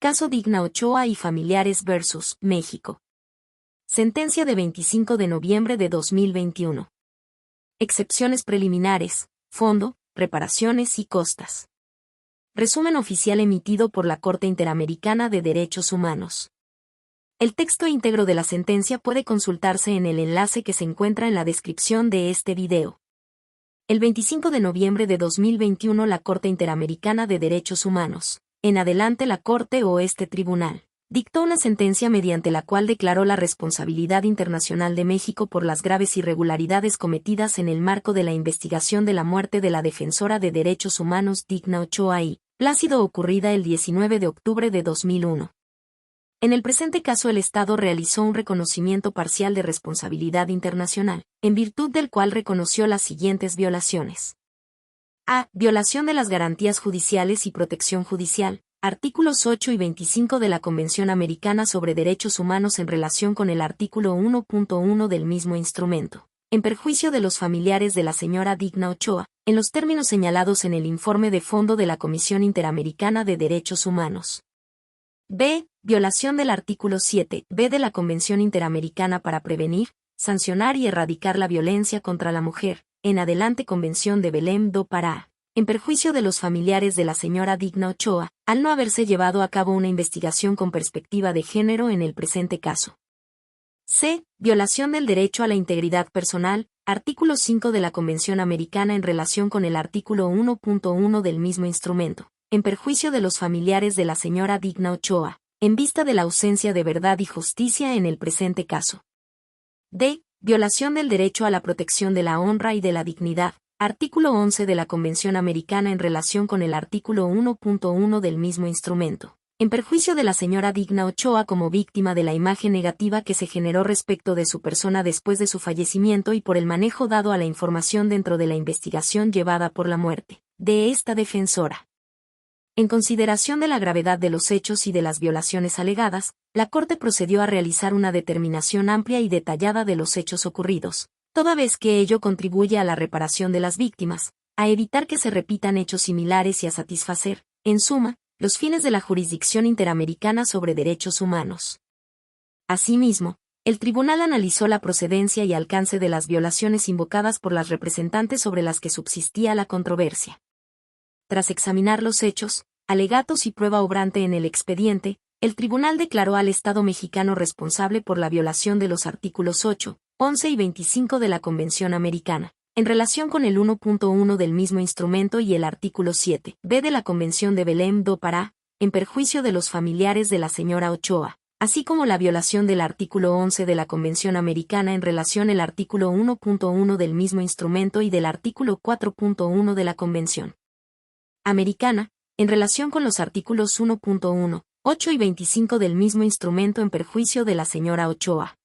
Caso Digna Ochoa y familiares versus México. Sentencia de 25 de noviembre de 2021. Excepciones preliminares, fondo, reparaciones y costas. Resumen oficial emitido por la Corte Interamericana de Derechos Humanos. El texto íntegro de la sentencia puede consultarse en el enlace que se encuentra en la descripción de este video. El 25 de noviembre de 2021 la Corte Interamericana de Derechos Humanos, en adelante la Corte o este tribunal, dictó una sentencia mediante la cual declaró la responsabilidad internacional de México por las graves irregularidades cometidas en el marco de la investigación de la muerte de la defensora de derechos humanos Digna Ochoa y Plácido ocurrida el 19 de octubre de 2001. En el presente caso el Estado realizó un reconocimiento parcial de responsabilidad internacional, en virtud del cual reconoció las siguientes violaciones. A. Violación de las garantías judiciales y protección judicial, artículos 8 y 25 de la Convención Americana sobre Derechos Humanos en relación con el artículo 1.1 del mismo instrumento, en perjuicio de los familiares de la señora Digna Ochoa, en los términos señalados en el informe de fondo de la Comisión Interamericana de Derechos Humanos. B. Violación del artículo 7b de la Convención Interamericana para prevenir, sancionar y erradicar la violencia contra la mujer, en adelante Convención de Belém do Pará, en perjuicio de los familiares de la señora Digna Ochoa, al no haberse llevado a cabo una investigación con perspectiva de género en el presente caso. C. Violación del derecho a la integridad personal, artículo 5 de la Convención Americana en relación con el artículo 1.1 del mismo instrumento, en perjuicio de los familiares de la señora Digna Ochoa, en vista de la ausencia de verdad y justicia en el presente caso. D. Violación del derecho a la protección de la honra y de la dignidad, artículo 11 de la Convención Americana en relación con el artículo 1.1 del mismo instrumento, en perjuicio de la señora Digna Ochoa como víctima de la imagen negativa que se generó respecto de su persona después de su fallecimiento y por el manejo dado a la información dentro de la investigación llevada por la muerte de esta defensora. En consideración de la gravedad de los hechos y de las violaciones alegadas, la Corte procedió a realizar una determinación amplia y detallada de los hechos ocurridos, toda vez que ello contribuye a la reparación de las víctimas, a evitar que se repitan hechos similares y a satisfacer, en suma, los fines de la jurisdicción interamericana sobre derechos humanos. Asimismo, el tribunal analizó la procedencia y alcance de las violaciones invocadas por las representantes sobre las que subsistía la controversia. Tras examinar los hechos, alegatos y prueba obrante en el expediente, el tribunal declaró al Estado mexicano responsable por la violación de los artículos 8, 11 y 25 de la Convención Americana, en relación con el 1.1 del mismo instrumento y el artículo 7b de la Convención de Belém do Pará, en perjuicio de los familiares de la señora Ochoa, así como la violación del artículo 11 de la Convención Americana en relación al artículo 1.1 del mismo instrumento y del artículo 4.1 de la Convención Americana, en relación con los artículos 1.1, 8 y 25 del mismo instrumento en perjuicio de la señora Ochoa.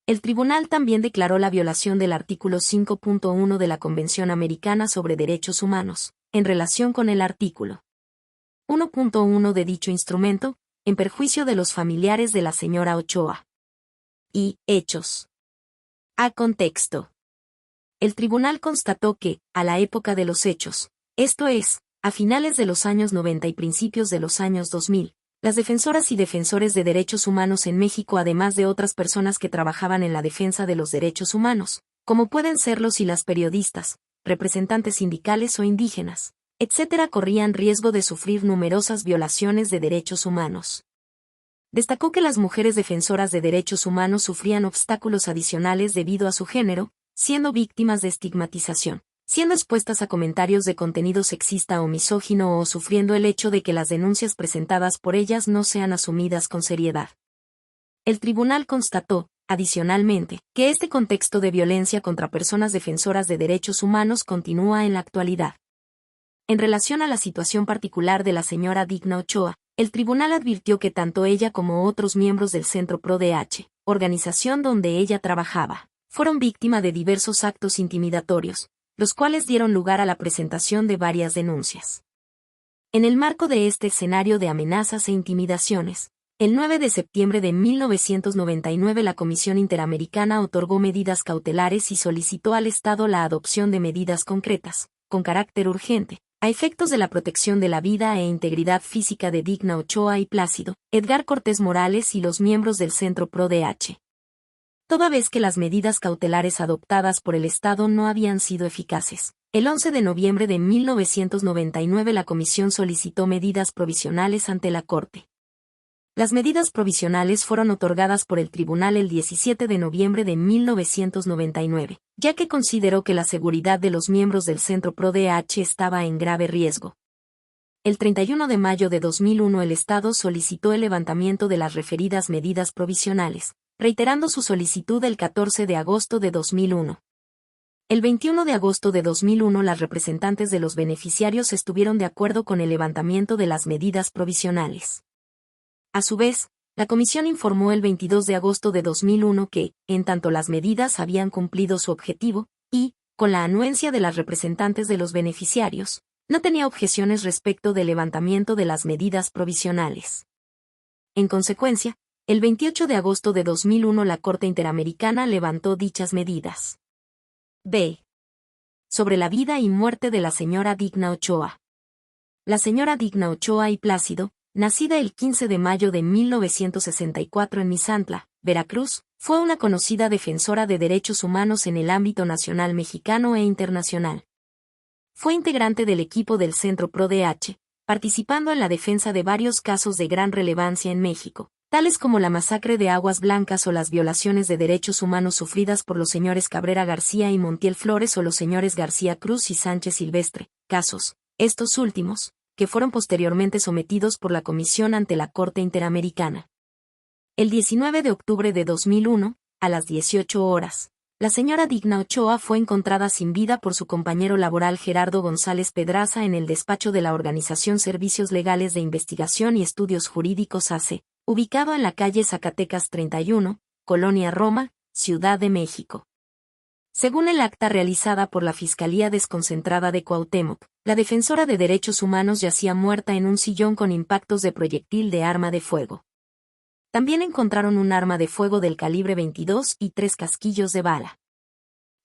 El tribunal también declaró la violación del artículo 5.1 de la Convención Americana sobre Derechos Humanos, en relación con el artículo 1.1 de dicho instrumento, en perjuicio de los familiares de la señora Ochoa. Y, hechos. A contexto. El tribunal constató que, a la época de los hechos, esto es, a finales de los años 90 y principios de los años 2000, las defensoras y defensores de derechos humanos en México, además de otras personas que trabajaban en la defensa de los derechos humanos, como pueden ser los y las periodistas, representantes sindicales o indígenas, etc., corrían riesgo de sufrir numerosas violaciones de derechos humanos. Destacó que las mujeres defensoras de derechos humanos sufrían obstáculos adicionales debido a su género, siendo víctimas de estigmatización, siendo expuestas a comentarios de contenido sexista o misógino o sufriendo el hecho de que las denuncias presentadas por ellas no sean asumidas con seriedad. El tribunal constató, adicionalmente, que este contexto de violencia contra personas defensoras de derechos humanos continúa en la actualidad. En relación a la situación particular de la señora Digna Ochoa, el tribunal advirtió que tanto ella como otros miembros del Centro ProDH, organización donde ella trabajaba, fueron víctimas de diversos actos intimidatorios, los cuales dieron lugar a la presentación de varias denuncias. En el marco de este escenario de amenazas e intimidaciones, el 9 de septiembre de 1999 la Comisión Interamericana otorgó medidas cautelares y solicitó al Estado la adopción de medidas concretas, con carácter urgente, A efectos de la protección de la vida e integridad física de Digna Ochoa y Plácido, Edgar Cortés Morales y los miembros del Centro PRO-DH. Toda vez que las medidas cautelares adoptadas por el Estado no habían sido eficaces, el 11 de noviembre de 1999 la Comisión solicitó medidas provisionales ante la Corte. Las medidas provisionales fueron otorgadas por el tribunal el 17 de noviembre de 1999, ya que consideró que la seguridad de los miembros del Centro PRO-DH estaba en grave riesgo. El 31 de mayo de 2001 el Estado solicitó el levantamiento de las referidas medidas provisionales, reiterando su solicitud el 14 de agosto de 2001. El 21 de agosto de 2001 las representantes de los beneficiarios estuvieron de acuerdo con el levantamiento de las medidas provisionales. A su vez, la Comisión informó el 22 de agosto de 2001 que, en tanto las medidas habían cumplido su objetivo, y, con la anuencia de las representantes de los beneficiarios, no tenía objeciones respecto del levantamiento de las medidas provisionales. En consecuencia, el 28 de agosto de 2001 la Corte Interamericana levantó dichas medidas. B. Sobre la vida y muerte de la señora Digna Ochoa. La señora Digna Ochoa y Plácido, nacida el 15 de mayo de 1964 en Misantla, Veracruz, fue una conocida defensora de derechos humanos en el ámbito nacional mexicano e internacional. Fue integrante del equipo del Centro PRO-DH, participando en la defensa de varios casos de gran relevancia en México, tales como la masacre de Aguas Blancas o las violaciones de derechos humanos sufridas por los señores Cabrera García y Montiel Flores o los señores García Cruz y Sánchez Silvestre, casos, estos últimos, que fueron posteriormente sometidos por la Comisión ante la Corte Interamericana. El 19 de octubre de 2001, a las 18 horas, la señora Digna Ochoa fue encontrada sin vida por su compañero laboral Gerardo González Pedraza en el despacho de la Organización Servicios Legales de Investigación y Estudios Jurídicos AC, ubicado en la calle Zacatecas 31, Colonia Roma, Ciudad de México. Según el acta realizada por la Fiscalía Desconcentrada de Cuauhtémoc, la defensora de derechos humanos yacía muerta en un sillón con impactos de proyectil de arma de fuego. También encontraron un arma de fuego del calibre 22 y 3 casquillos de bala.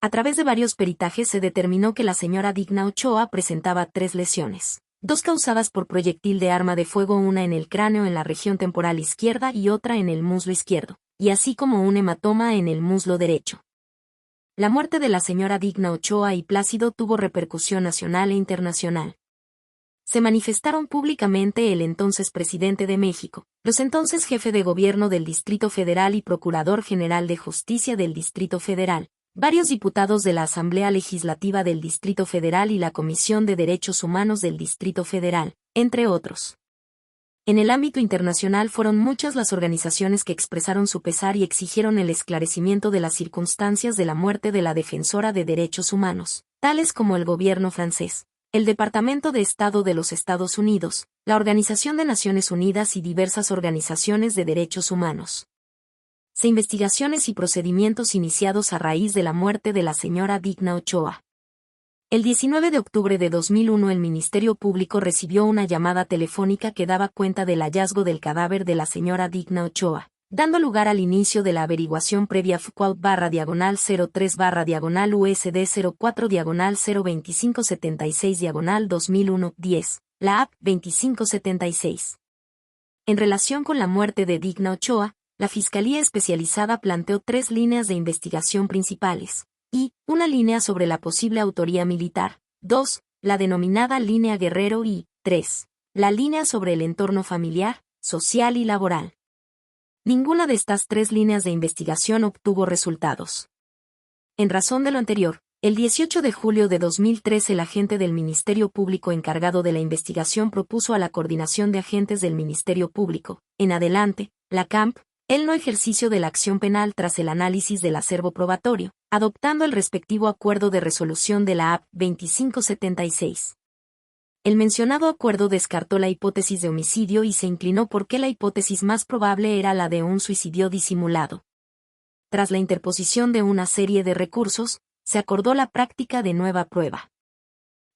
A través de varios peritajes se determinó que la señora Digna Ochoa presentaba 3 lesiones, 2 causadas por proyectil de arma de fuego, una en el cráneo en la región temporal izquierda y otra en el muslo izquierdo, y así como un hematoma en el muslo derecho. La muerte de la señora Digna Ochoa y Plácido tuvo repercusión nacional e internacional. Se manifestaron públicamente el entonces presidente de México, los entonces jefe de gobierno del Distrito Federal y Procurador General de Justicia del Distrito Federal, varios diputados de la Asamblea Legislativa del Distrito Federal y la Comisión de Derechos Humanos del Distrito Federal, entre otros. En el ámbito internacional fueron muchas las organizaciones que expresaron su pesar y exigieron el esclarecimiento de las circunstancias de la muerte de la defensora de derechos humanos, tales como el gobierno francés, el Departamento de Estado de los Estados Unidos, la Organización de Naciones Unidas y diversas organizaciones de derechos humanos. Investigaciones y procedimientos iniciados a raíz de la muerte de la señora Digna Ochoa. El 19 de octubre de 2001 el Ministerio Público recibió una llamada telefónica que daba cuenta del hallazgo del cadáver de la señora Digna Ochoa, dando lugar al inicio de la averiguación previa FQAUT/03/USD 04/02576/2001-10, la AP 2576. En relación con la muerte de Digna Ochoa, la Fiscalía Especializada planteó 3 líneas de investigación principales. Y, una línea sobre la posible autoría militar, 2, la denominada línea Guerrero y, 3, la línea sobre el entorno familiar, social y laboral. Ninguna de estas 3 líneas de investigación obtuvo resultados. En razón de lo anterior, el 18 de julio de 2013 el agente del Ministerio Público encargado de la investigación propuso a la Coordinación de Agentes del Ministerio Público, en adelante, la CAMP, el no ejercicio de la acción penal tras el análisis del acervo probatorio, adoptando el respectivo acuerdo de resolución de la AP 2576. El mencionado acuerdo descartó la hipótesis de homicidio y se inclinó porque la hipótesis más probable era la de un suicidio disimulado. Tras la interposición de una serie de recursos, se acordó la práctica de nueva prueba.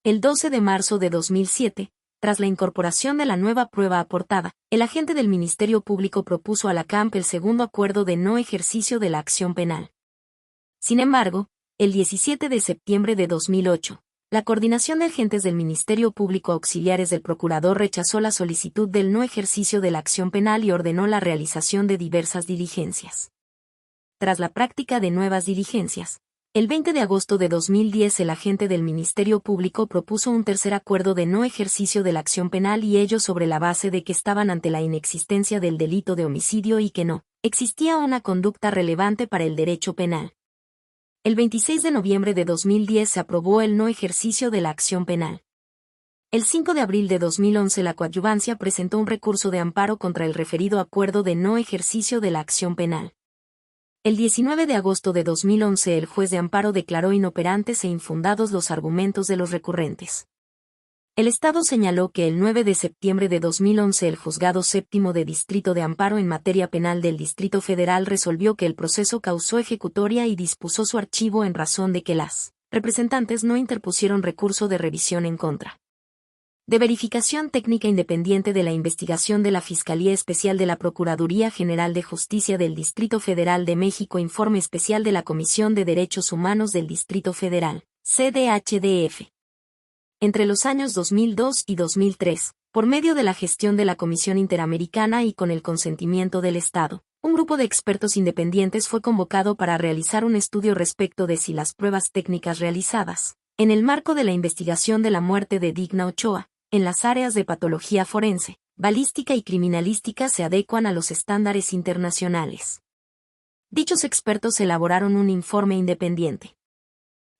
El 12 de marzo de 2007, tras la incorporación de la nueva prueba aportada, el agente del Ministerio Público propuso a la CAMP el segundo acuerdo de no ejercicio de la acción penal. Sin embargo, el 17 de septiembre de 2008, La Coordinación de Agentes del Ministerio Público Auxiliares del Procurador rechazó la solicitud del no ejercicio de la acción penal y ordenó la realización de diversas diligencias. Tras la práctica de nuevas diligencias, el 20 de agosto de 2010 el agente del Ministerio Público propuso un tercer acuerdo de no ejercicio de la acción penal y ello sobre la base de que estaban ante la inexistencia del delito de homicidio y que no existía una conducta relevante para el derecho penal. El 26 de noviembre de 2010 se aprobó el no ejercicio de la acción penal. El 5 de abril de 2011 la coadyuvancia presentó un recurso de amparo contra el referido acuerdo de no ejercicio de la acción penal. El 19 de agosto de 2011 el juez de amparo declaró inoperantes e infundados los argumentos de los recurrentes. El Estado señaló que el 9 de septiembre de 2011 el Juzgado Séptimo de Distrito de Amparo en materia penal del Distrito Federal resolvió que el proceso causó ejecutoria y dispuso su archivo en razón de que las representantes no interpusieron recurso de revisión en contra. De verificación técnica independiente de la investigación de la Fiscalía Especial de la Procuraduría General de Justicia del Distrito Federal de México, informe especial de la Comisión de Derechos Humanos del Distrito Federal, CDHDF. Entre los años 2002 y 2003, por medio de la gestión de la Comisión Interamericana y con el consentimiento del Estado, un grupo de expertos independientes fue convocado para realizar un estudio respecto de si las pruebas técnicas realizadas, en el marco de la investigación de la muerte de Digna Ochoa, en las áreas de patología forense, balística y criminalística se adecuan a los estándares internacionales. Dichos expertos elaboraron un informe independiente.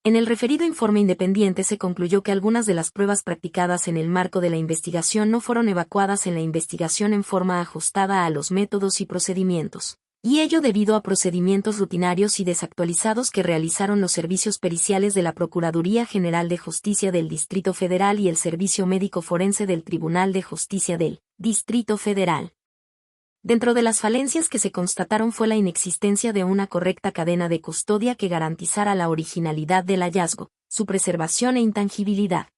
En el referido informe independiente se concluyó que algunas de las pruebas practicadas en el marco de la investigación no fueron evacuadas en la investigación en forma ajustada a los métodos y procedimientos, y ello debido a procedimientos rutinarios y desactualizados que realizaron los servicios periciales de la Procuraduría General de Justicia del Distrito Federal y el Servicio Médico Forense del Tribunal de Justicia del Distrito Federal. Dentro de las falencias que se constataron fue la inexistencia de una correcta cadena de custodia que garantizara la originalidad del hallazgo, su preservación e intangibilidad.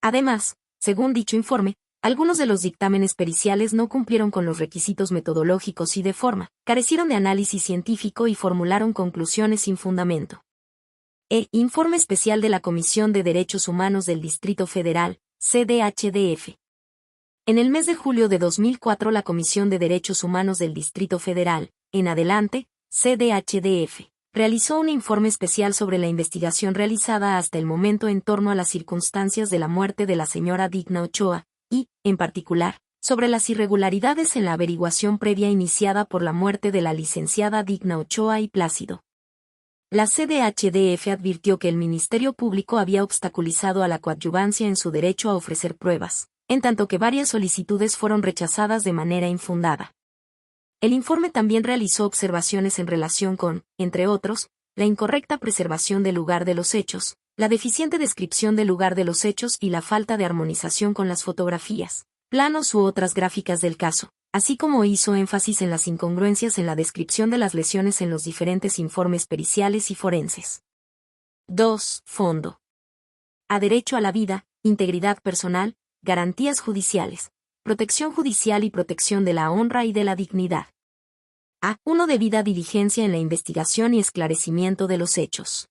Además, según dicho informe, algunos de los dictámenes periciales no cumplieron con los requisitos metodológicos y de forma, carecieron de análisis científico y formularon conclusiones sin fundamento. Informe especial de la Comisión de Derechos Humanos del Distrito Federal, CDHDF. En el mes de julio de 2004 la Comisión de Derechos Humanos del Distrito Federal, en adelante, CDHDF, realizó un informe especial sobre la investigación realizada hasta el momento en torno a las circunstancias de la muerte de la señora Digna Ochoa, y, en particular, sobre las irregularidades en la averiguación previa iniciada por la muerte de la licenciada Digna Ochoa y Plácido. La CDHDF advirtió que el Ministerio Público había obstaculizado a la coadyuvancia en su derecho a ofrecer pruebas, en tanto que varias solicitudes fueron rechazadas de manera infundada. El informe también realizó observaciones en relación con, entre otros, la incorrecta preservación del lugar de los hechos, la deficiente descripción del lugar de los hechos y la falta de armonización con las fotografías, planos u otras gráficas del caso, así como hizo énfasis en las incongruencias en la descripción de las lesiones en los diferentes informes periciales y forenses. 2. Fondo. A derecho a la vida, integridad personal, garantías judiciales, protección judicial y protección de la honra y de la dignidad. 1. Debida diligencia en la investigación y esclarecimiento de los hechos.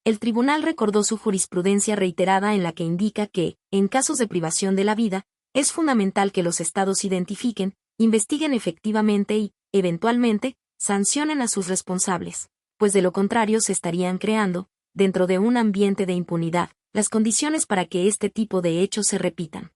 El tribunal recordó su jurisprudencia reiterada en la que indica que, en casos de privación de la vida, es fundamental que los estados identifiquen, investiguen efectivamente y, eventualmente, sancionen a sus responsables, pues de lo contrario se estarían creando, dentro de un ambiente de impunidad, las condiciones para que este tipo de hechos se repitan.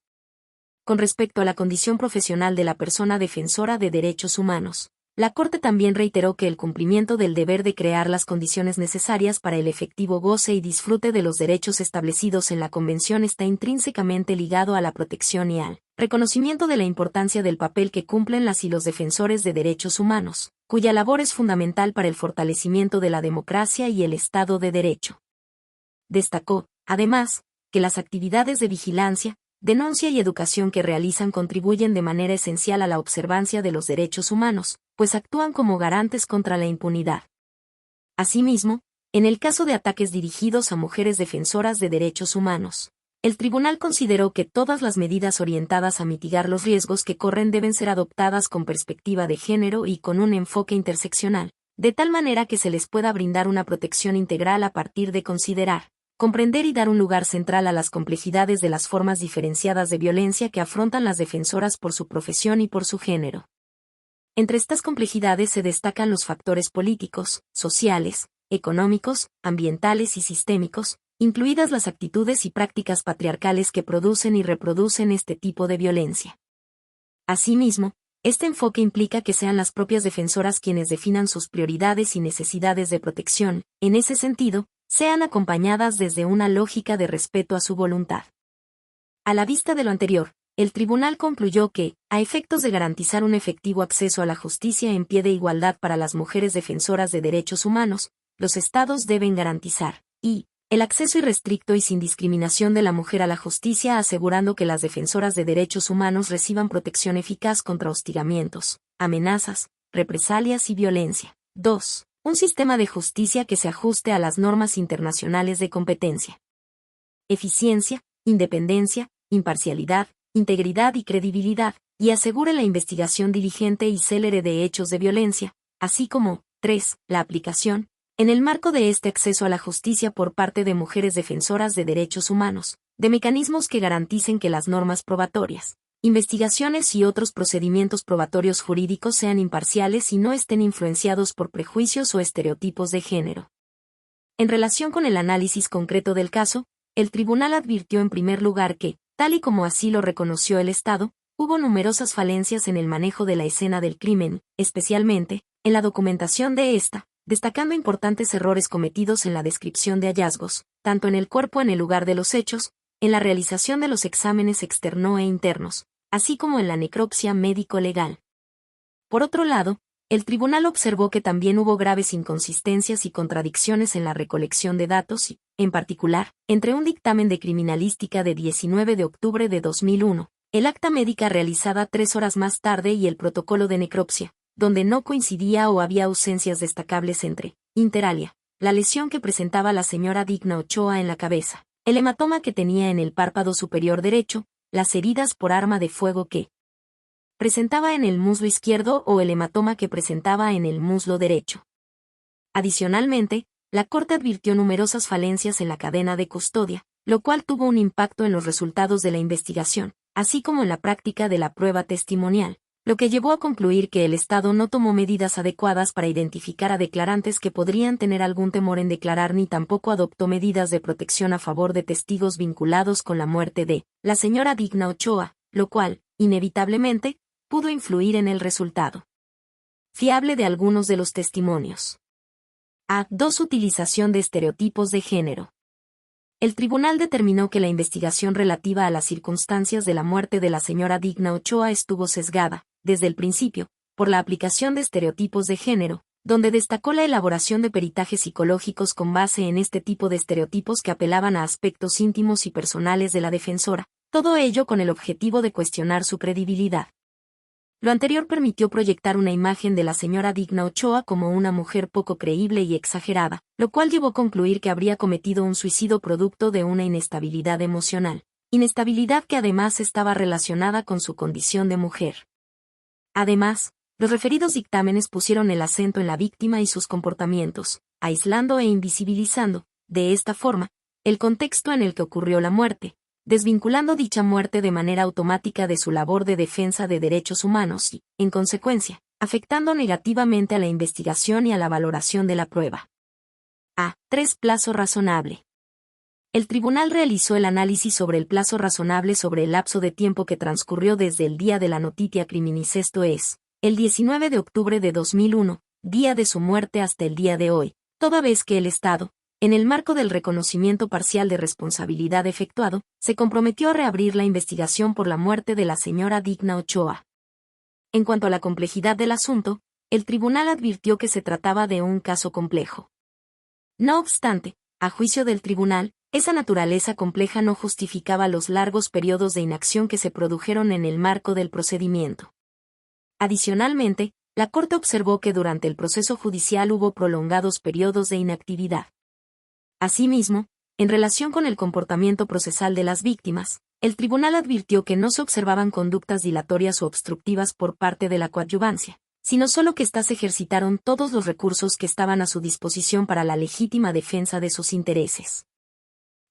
Con respecto a la condición profesional de la persona defensora de derechos humanos, la Corte también reiteró que el cumplimiento del deber de crear las condiciones necesarias para el efectivo goce y disfrute de los derechos establecidos en la Convención está intrínsecamente ligado a la protección y al reconocimiento de la importancia del papel que cumplen las y los defensores de derechos humanos, cuya labor es fundamental para el fortalecimiento de la democracia y el Estado de Derecho. Destacó, además, que las actividades de vigilancia, denuncia y educación que realizan contribuyen de manera esencial a la observancia de los derechos humanos, pues actúan como garantes contra la impunidad. Asimismo, en el caso de ataques dirigidos a mujeres defensoras de derechos humanos, el tribunal consideró que todas las medidas orientadas a mitigar los riesgos que corren deben ser adoptadas con perspectiva de género y con un enfoque interseccional, de tal manera que se les pueda brindar una protección integral a partir de considerar comprender y dar un lugar central a las complejidades de las formas diferenciadas de violencia que afrontan las defensoras por su profesión y por su género. Entre estas complejidades se destacan los factores políticos, sociales, económicos, ambientales y sistémicos, incluidas las actitudes y prácticas patriarcales que producen y reproducen este tipo de violencia. Asimismo, este enfoque implica que sean las propias defensoras quienes definan sus prioridades y necesidades de protección, en ese sentido, sean acompañadas desde una lógica de respeto a su voluntad. A la vista de lo anterior, el tribunal concluyó que, a efectos de garantizar un efectivo acceso a la justicia en pie de igualdad para las mujeres defensoras de derechos humanos, los Estados deben garantizar, el acceso irrestricto y sin discriminación de la mujer a la justicia, asegurando que las defensoras de derechos humanos reciban protección eficaz contra hostigamientos, amenazas, represalias y violencia. 2. Un sistema de justicia que se ajuste a las normas internacionales de competencia. Eficiencia, independencia, imparcialidad, integridad y credibilidad, y asegure la investigación diligente y célere de hechos de violencia, así como, 3. La aplicación, en el marco de este acceso a la justicia por parte de mujeres defensoras de derechos humanos, de mecanismos que garanticen que las normas probatorias, investigaciones y otros procedimientos probatorios jurídicos sean imparciales y no estén influenciados por prejuicios o estereotipos de género. En relación con el análisis concreto del caso, el tribunal advirtió en primer lugar que, tal y como así lo reconoció el Estado, hubo numerosas falencias en el manejo de la escena del crimen, especialmente, en la documentación de esta, destacando importantes errores cometidos en la descripción de hallazgos, tanto en el cuerpo en el lugar de los hechos, en la realización de los exámenes externo e internos, así como en la necropsia médico-legal. Por otro lado, el tribunal observó que también hubo graves inconsistencias y contradicciones en la recolección de datos y, en particular, entre un dictamen de criminalística de 19 de octubre de 2001, el acta médica realizada 3 horas más tarde y el protocolo de necropsia, donde no coincidía o había ausencias destacables entre, inter alia, la lesión que presentaba la señora Digna Ochoa en la cabeza, el hematoma que tenía en el párpado superior derecho, las heridas por arma de fuego que presentaba en el muslo izquierdo o el hematoma que presentaba en el muslo derecho. Adicionalmente, la Corte advirtió numerosas falencias en la cadena de custodia, lo cual tuvo un impacto en los resultados de la investigación, así como en la práctica de la prueba testimonial, lo que llevó a concluir que el Estado no tomó medidas adecuadas para identificar a declarantes que podrían tener algún temor en declarar ni tampoco adoptó medidas de protección a favor de testigos vinculados con la muerte de la señora Digna Ochoa, lo cual, inevitablemente, pudo influir en el resultado fiable de algunos de los testimonios. 2. Utilización de estereotipos de género. El tribunal determinó que la investigación relativa a las circunstancias de la muerte de la señora Digna Ochoa estuvo sesgada, desde el principio, por la aplicación de estereotipos de género, donde destacó la elaboración de peritajes psicológicos con base en este tipo de estereotipos que apelaban a aspectos íntimos y personales de la defensora, todo ello con el objetivo de cuestionar su credibilidad. Lo anterior permitió proyectar una imagen de la señora Digna Ochoa como una mujer poco creíble y exagerada, lo cual llevó a concluir que habría cometido un suicidio producto de una inestabilidad emocional, inestabilidad que además estaba relacionada con su condición de mujer. Además, los referidos dictámenes pusieron el acento en la víctima y sus comportamientos, aislando e invisibilizando, de esta forma, el contexto en el que ocurrió la muerte, desvinculando dicha muerte de manera automática de su labor de defensa de derechos humanos y, en consecuencia, afectando negativamente a la investigación y a la valoración de la prueba. 3. Plazo razonable. El tribunal realizó el análisis sobre el plazo razonable sobre el lapso de tiempo que transcurrió desde el día de la notitia criminis, esto es, el 19 de octubre de 2001, día de su muerte hasta el día de hoy, toda vez que el Estado, en el marco del reconocimiento parcial de responsabilidad efectuado, se comprometió a reabrir la investigación por la muerte de la señora Digna Ochoa. En cuanto a la complejidad del asunto, el tribunal advirtió que se trataba de un caso complejo. No obstante, a juicio del tribunal, esa naturaleza compleja no justificaba los largos periodos de inacción que se produjeron en el marco del procedimiento. Adicionalmente, la Corte observó que durante el proceso judicial hubo prolongados periodos de inactividad. Asimismo, en relación con el comportamiento procesal de las víctimas, el tribunal advirtió que no se observaban conductas dilatorias o obstructivas por parte de la coadyuvancia, sino solo que éstas ejercitaron todos los recursos que estaban a su disposición para la legítima defensa de sus intereses.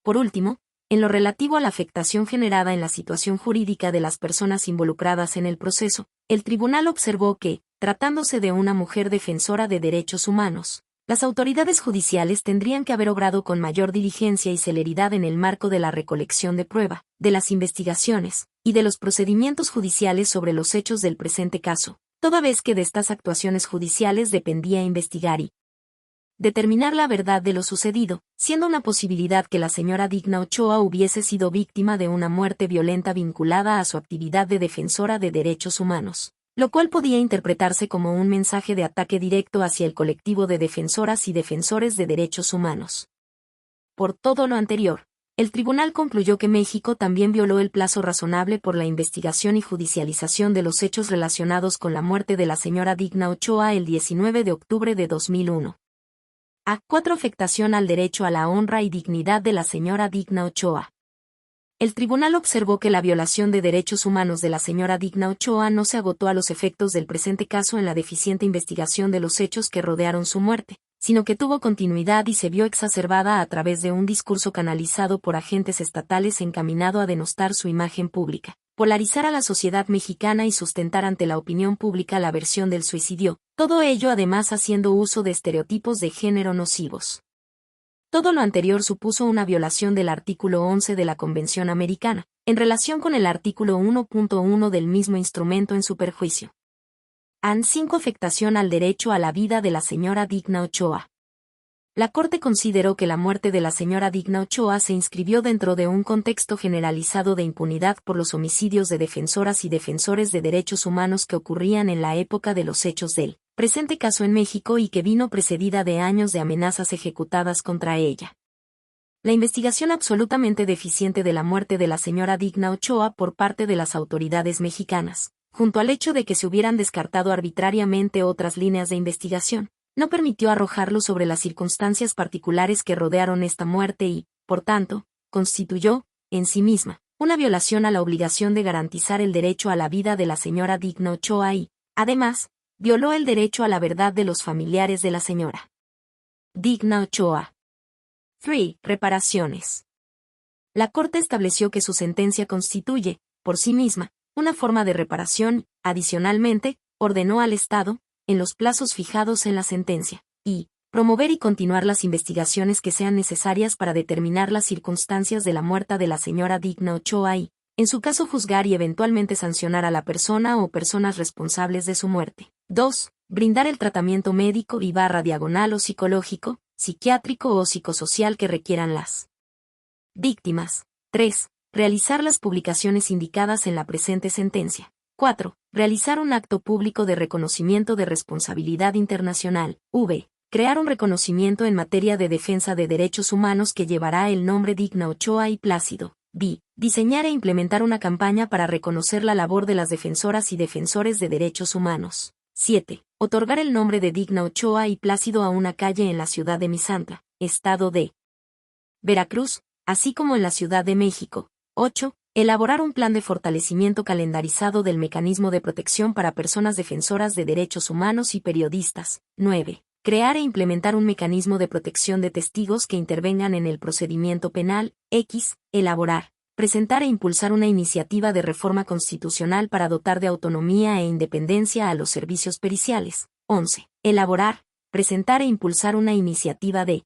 Por último, en lo relativo a la afectación generada en la situación jurídica de las personas involucradas en el proceso, el tribunal observó que, tratándose de una mujer defensora de derechos humanos, las autoridades judiciales tendrían que haber obrado con mayor diligencia y celeridad en el marco de la recolección de prueba, de las investigaciones, y de los procedimientos judiciales sobre los hechos del presente caso, toda vez que de estas actuaciones judiciales dependía investigar y determinar la verdad de lo sucedido, siendo una posibilidad que la señora Digna Ochoa hubiese sido víctima de una muerte violenta vinculada a su actividad de defensora de derechos humanos, lo cual podía interpretarse como un mensaje de ataque directo hacia el colectivo de defensoras y defensores de derechos humanos. Por todo lo anterior, el tribunal concluyó que México también violó el plazo razonable por la investigación y judicialización de los hechos relacionados con la muerte de la señora Digna Ochoa el 19 de octubre de 2001. A4. Afectación al derecho a la honra y dignidad de la señora Digna Ochoa. El tribunal observó que la violación de derechos humanos de la señora Digna Ochoa no se agotó a los efectos del presente caso en la deficiente investigación de los hechos que rodearon su muerte, sino que tuvo continuidad y se vio exacerbada a través de un discurso canalizado por agentes estatales encaminado a denostar su imagen pública, polarizar a la sociedad mexicana y sustentar ante la opinión pública la versión del suicidio, todo ello además haciendo uso de estereotipos de género nocivos. Todo lo anterior supuso una violación del artículo 11 de la Convención Americana, en relación con el artículo 1.1 del mismo instrumento en su perjuicio. A5. Afectación al derecho a la vida de la señora Digna Ochoa. La Corte consideró que la muerte de la señora Digna Ochoa se inscribió dentro de un contexto generalizado de impunidad por los homicidios de defensoras y defensores de derechos humanos que ocurrían en la época de los hechos del presente caso en México y que vino precedida de años de amenazas ejecutadas contra ella. La investigación absolutamente deficiente de la muerte de la señora Digna Ochoa por parte de las autoridades mexicanas, junto al hecho de que se hubieran descartado arbitrariamente otras líneas de investigación, no permitió arrojar luz sobre las circunstancias particulares que rodearon esta muerte y, por tanto, constituyó, en sí misma, una violación a la obligación de garantizar el derecho a la vida de la señora Digna Ochoa y, además, violó el derecho a la verdad de los familiares de la señora Digna Ochoa. 3. Reparaciones. La Corte estableció que su sentencia constituye, por sí misma, una forma de reparación, adicionalmente, ordenó al Estado, en los plazos fijados en la sentencia, y promover y continuar las investigaciones que sean necesarias para determinar las circunstancias de la muerte de la señora Digna Ochoa y, en su caso juzgar y eventualmente sancionar a la persona o personas responsables de su muerte. 2. Brindar el tratamiento médico y /diagonal o psicológico, psiquiátrico o psicosocial que requieran las víctimas. 3. Realizar las publicaciones indicadas en la presente sentencia. 4. Realizar un acto público de reconocimiento de responsabilidad internacional. V. Crear un reconocimiento en materia de defensa de derechos humanos que llevará el nombre Digna Ochoa y Plácido. B. Diseñar e implementar una campaña para reconocer la labor de las defensoras y defensores de derechos humanos. 7. Otorgar el nombre de Digna Ochoa y Plácido a una calle en la ciudad de Misantla, estado de Veracruz, así como en la Ciudad de México. 8. Elaborar un plan de fortalecimiento calendarizado del mecanismo de protección para personas defensoras de derechos humanos y periodistas. 9. Crear e implementar un mecanismo de protección de testigos que intervengan en el procedimiento penal. X. Elaborar, presentar e impulsar una iniciativa de reforma constitucional para dotar de autonomía e independencia a los servicios periciales. 11. Elaborar, presentar e impulsar una iniciativa de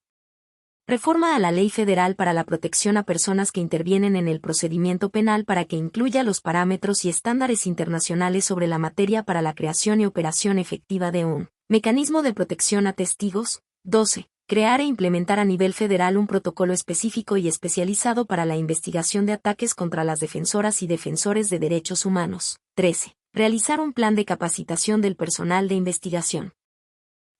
reforma a la Ley Federal para la protección a personas que intervienen en el procedimiento penal para que incluya los parámetros y estándares internacionales sobre la materia para la creación y operación efectiva de un mecanismo de protección a testigos. 12. Crear e implementar a nivel federal un protocolo específico y especializado para la investigación de ataques contra las defensoras y defensores de derechos humanos. 13. Realizar un plan de capacitación del personal de investigación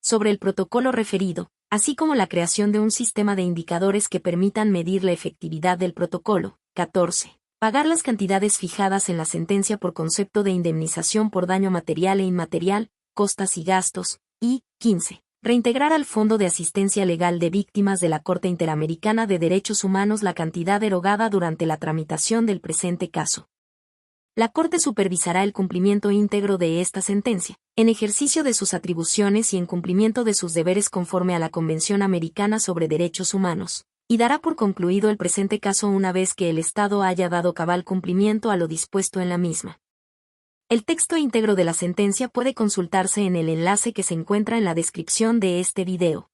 sobre el protocolo referido, así como la creación de un sistema de indicadores que permitan medir la efectividad del protocolo. 14. Pagar las cantidades fijadas en la sentencia por concepto de indemnización por daño material e inmaterial, costas y gastos. Y 15. Reintegrar al Fondo de Asistencia Legal de Víctimas de la Corte Interamericana de Derechos Humanos la cantidad erogada durante la tramitación del presente caso. La Corte supervisará el cumplimiento íntegro de esta sentencia, en ejercicio de sus atribuciones y en cumplimiento de sus deberes conforme a la Convención Americana sobre Derechos Humanos, y dará por concluido el presente caso una vez que el Estado haya dado cabal cumplimiento a lo dispuesto en la misma. El texto íntegro de la sentencia puede consultarse en el enlace que se encuentra en la descripción de este video.